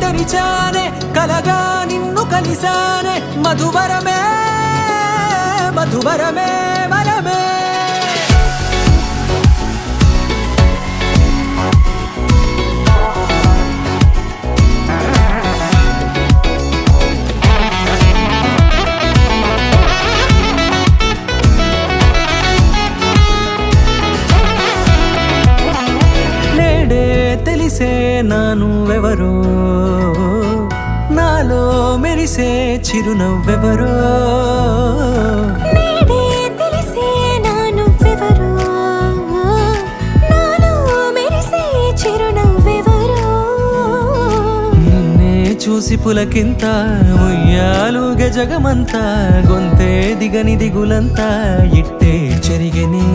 తెరిచానే కలగా నిన్ను కలిసానే మధువరమే మధువరమే వరమే తెలిసే నానువెవరో నాలో మెరిసే చిరునవ్వెవరో నేడే తెలిసే నానువెవరో నాలో మెరిసే చిరునవ్వెవరో నిన్నే చూసి పులకింత ఉయ్యాలుగే జగమంతా గొంతే దిగని దిగులంతా ఇట్టే చెరిగని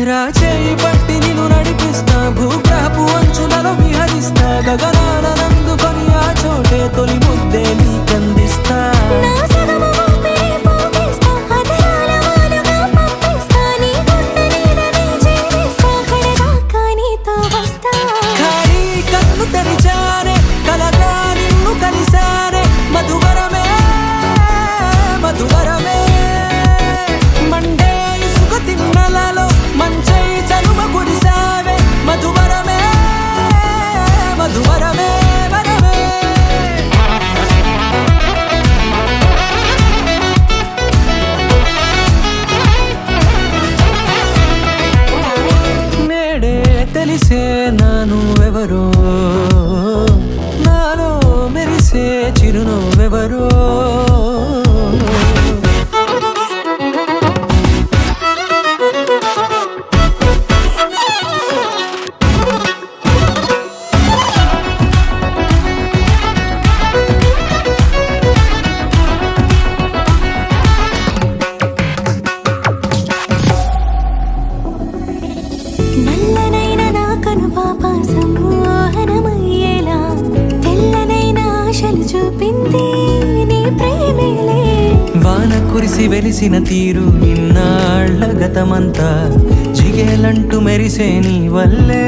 రాచేయి పట్టి నిన్ను నడిపిస్తా భూగ్రహపు అంచులలో విహరిస్తా గగనానందుకొని ఆ చోటే తొలి ముద్దే నీకందిస్తా నా సగము ఊపిరి పోగేస్తా అధరాల వాలుగా పంపిస్తా నీ గుండె నీడనే జీవిస్తా కడదాకా నీతో వస్తా ఖాళీ కన్ను తెరిచానే కలగా నిన్ను కలిసానే మధువరమే మధువరమే మండే ఇసుక తిన్నలలో మంచై చలుమ కురిసావే మధువరమే మధువరమే వరమే నేడే తెలిసే నానువెవరో నాలో మెరిసే చిరునవ్వెవరో నల్లనైన నా కనుపాప సమ్మోహనమయ్యేలా తెల్లనైన ఆశలు చూపింది నీ ప్రేమేలే వాన కురిసి వెలిసిన తీరు ఇన్నాళ్ల గతమంతా జిగేలంటూ మెరిసే నీ వల్లే